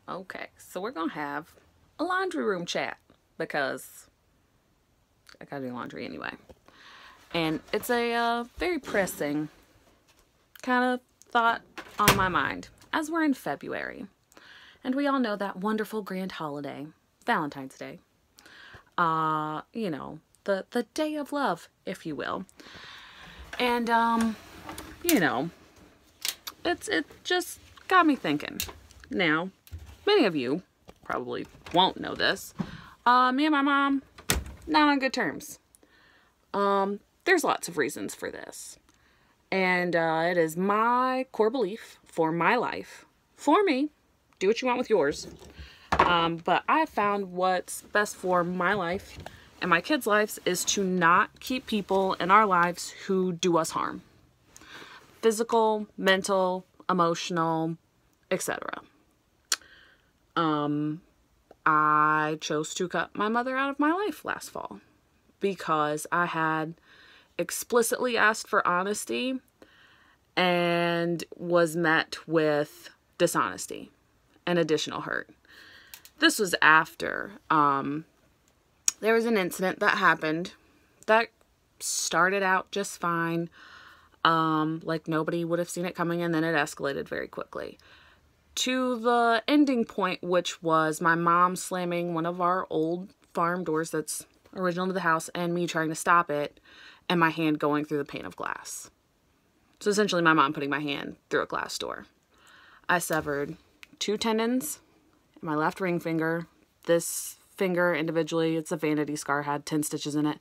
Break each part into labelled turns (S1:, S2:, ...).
S1: Okay, so we're gonna have a laundry room chat because I gotta do laundry anyway. And it's a very pressing kind of thought on my mind as we're in February. And we all know that wonderful grand holiday, Valentine's Day. You know, the day of love, if you will. And you know, it just got me thinking. Now, many of you probably won't know this. Me and my mom, not on good terms. There's lots of reasons for this. And it is my core belief for my life, for me, do what you want with yours. But I found what's best for my life and my kids' lives is to not keep people in our lives who do us harm. Physical, mental, emotional, etc. I chose to cut my mother out of my life last fall because I had explicitly asked for honesty and was met with dishonesty and additional hurt. This was after there was an incident that happened that started out just fine, like nobody would have seen it coming, and then it escalated very quickly to the ending point, which was my mom slamming one of our old farm doors that's original to the house and me trying to stop it and my hand going through the pane of glass. So essentially my mom putting my hand through a glass door. I severed 2 tendons in my left ring finger. This finger individually, it's a vanity scar, had 10 stitches in it.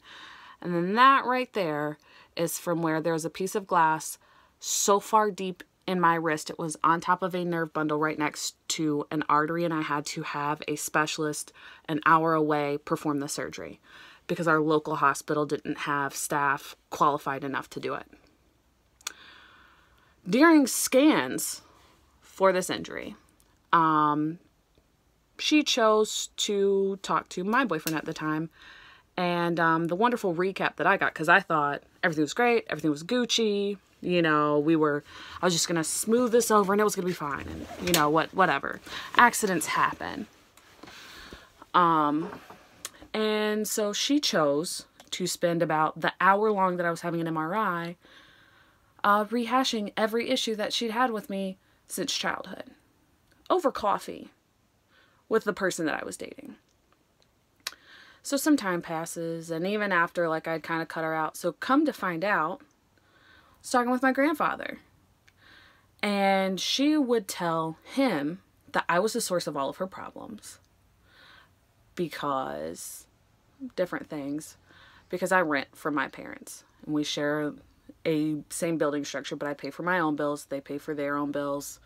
S1: And then that right there is from where there's a piece of glass so far deep in my wrist, it was on top of a nerve bundle right next to an artery, and I had to have a specialist an hour away perform the surgery because our local hospital didn't have staff qualified enough to do it. During scans for this injury, she chose to talk to my boyfriend at the time, and the wonderful recap that I got, because I thought everything was great, everything was Gucci, you know, I was just going to smooth this over and it was going to be fine, and, you know, whatever. Accidents happen. And so she chose to spend about the hour long that I was having an MRI rehashing every issue that she'd had with me since childhood over coffee with the person that I was dating. So some time passes, and even after, like, I'd kind of cut her out. So come to find out, I was talking with my grandfather, and she would tell him that I was the source of all of her problems because different things, because I rent from my parents, and we share a same building structure, but I pay for my own bills, they pay for their own bills,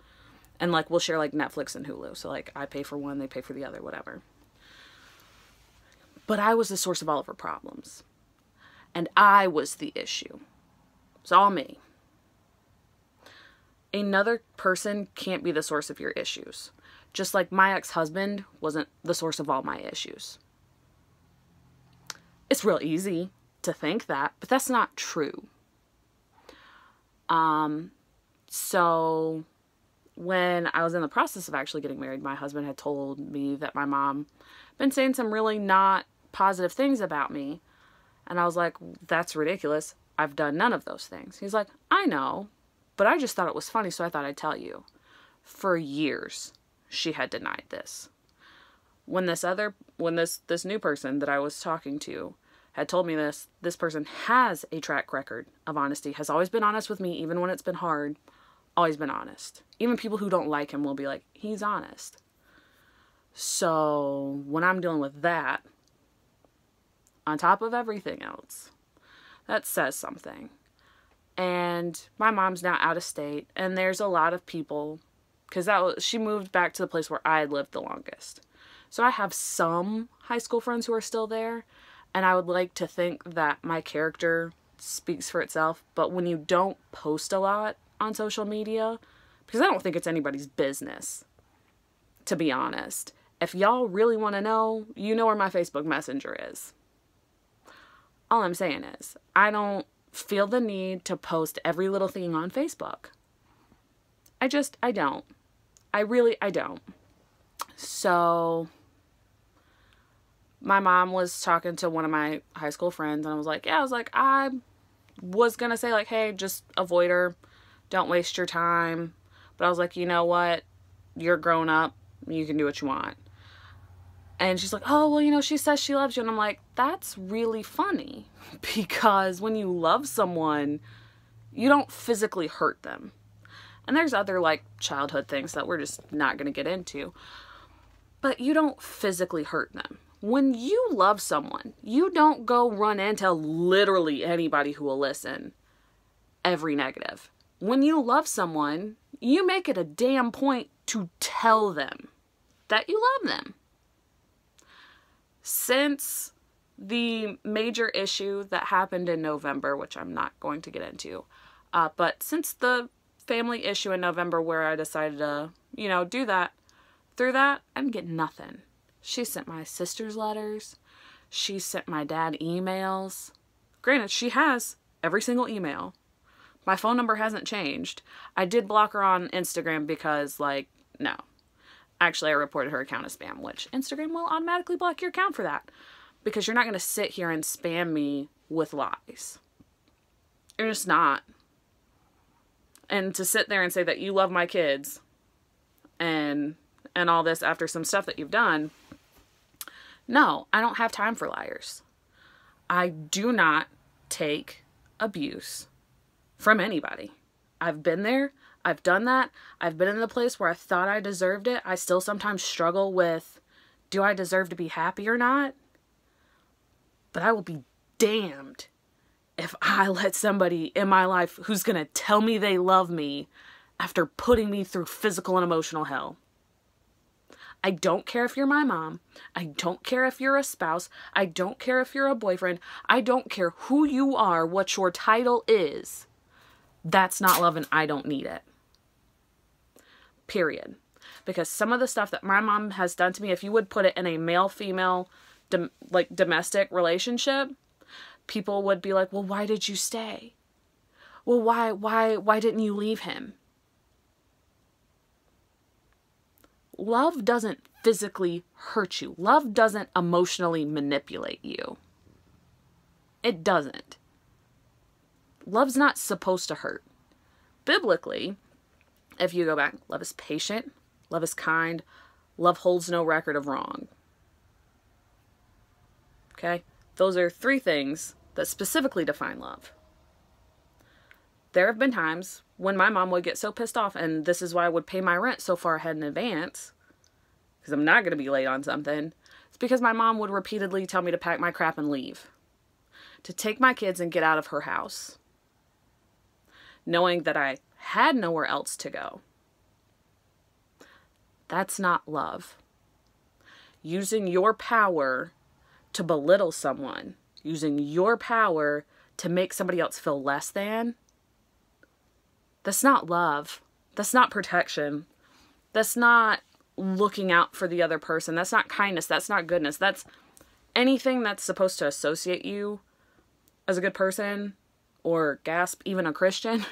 S1: and, like, we'll share, like, Netflix and Hulu, so, like, I pay for one, they pay for the other, whatever. But I was the source of all of her problems. And I was the issue. It's all me. Another person can't be the source of your issues. Just like my ex-husband wasn't the source of all my issues. It's real easy to think that, but that's not true. So when I was in the process of actually getting married, my husband had told me that my mom had been saying some really not positive things about me. And I was like, that's ridiculous. I've done none of those things. He's like, I know, but I just thought it was funny, so I thought I'd tell you. For years, she had denied this. When this new person that I was talking to had told me this person has a track record of honesty, has always been honest with me, even when it's been hard, always been honest. Even people who don't like him will be like, he's honest. So when I'm dealing with that, on top of everything else, that says something. And my mom's now out of state, and there's a lot of people, because she moved back to the place where I had lived the longest. So I have some high school friends who are still there, and I would like to think that my character speaks for itself. But when you don't post a lot on social media, because I don't think it's anybody's business, to be honest. If y'all really want to know, you know where my Facebook Messenger is. All I'm saying is, I don't feel the need to post every little thing on Facebook. I don't. I don't. So my mom was talking to one of my high school friends, and I was like, I was going to say, like, hey, just avoid her. Don't waste your time. But I was like, you know what? You're grown up. You can do what you want. And she's like, oh, well, she says she loves you. And I'm like, that's really funny. Because when you love someone, you don't physically hurt them. And there's other, like, childhood things that we're just not going to get into. But you don't physically hurt them. When you love someone, you don't go run and tell literally anybody who will listen every negative. When you love someone, you make it a damn point to tell them that you love them. Since the major issue that happened in November, which I'm not going to get into, but since the family issue in November where I decided to, do that, through that, I didn't get nothing. She sent my sister's letters. She sent my dad emails. Granted, she has every single email. My phone number hasn't changed. I did block her on Instagram because, no. Actually, I reported her account as spam, which Instagram will automatically block your account for that. Because you're not going to sit here and spam me with lies. You're just not. And to sit there and say that you love my kids and all this after some stuff that you've done, no, I don't have time for liars. I do not take abuse from anybody. I've been there. I've done that. I've been in the place where I thought I deserved it. I still sometimes struggle with, do I deserve to be happy or not? But I will be damned if I let somebody in my life who's going to tell me they love me after putting me through physical and emotional hell. I don't care if you're my mom. I don't care if you're a spouse. I don't care if you're a boyfriend. I don't care who you are, what your title is. That's not love and I don't need it. Period. Because some of the stuff that my mom has done to me, if you would put it in a male-female domestic relationship, people would be like, well, why did you stay? Well, why didn't you leave him? Love doesn't physically hurt you. Love doesn't emotionally manipulate you. It doesn't. Love's not supposed to hurt. Biblically, if you go back, love is patient, love is kind, love holds no record of wrong. Okay? Those are 3 things that specifically define love. There have been times when my mom would get so pissed off, and this is why I would pay my rent so far ahead in advance, because I'm not going to be late on something. It's because my mom would repeatedly tell me to pack my crap and leave. To take my kids and get out of her house. Knowing that I had nowhere else to go. That's not love. Using your power to belittle someone. Using your power to make somebody else feel less than. That's not love. That's not protection. That's not looking out for the other person. That's not kindness. That's not goodness. That's anything that's supposed to associate you as a good person or, gasp, even a Christian,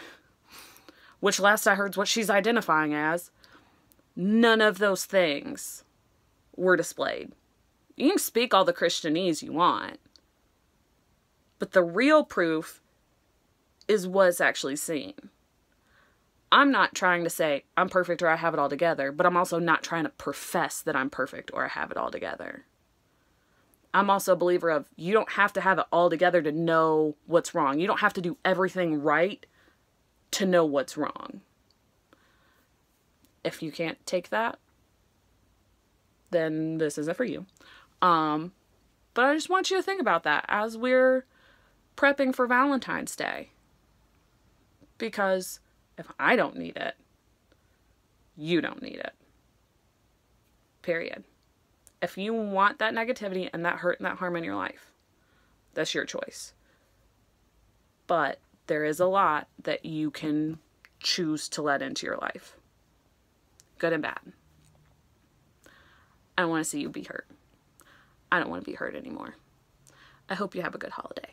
S1: which last I heard is what she's identifying as. None of those things were displayed. You can speak all the Christianese you want, but the real proof is what's actually seen. I'm not trying to say I'm perfect or I have it all together, but I'm also not trying to profess that I'm perfect or I have it all together. I'm also a believer of you don't have to have it all together to know what's wrong. You don't have to do everything right to know what's wrong. If you can't take that, then this isn't for you. But I just want you to think about that as we're prepping for Valentine's Day. Because if I don't need it, you don't need it. Period. If you want that negativity and that hurt and that harm in your life, that's your choice. But there is a lot that you can choose to let into your life. Good and bad. I don't want to see you be hurt. I don't want to be hurt anymore. I hope you have a good holiday.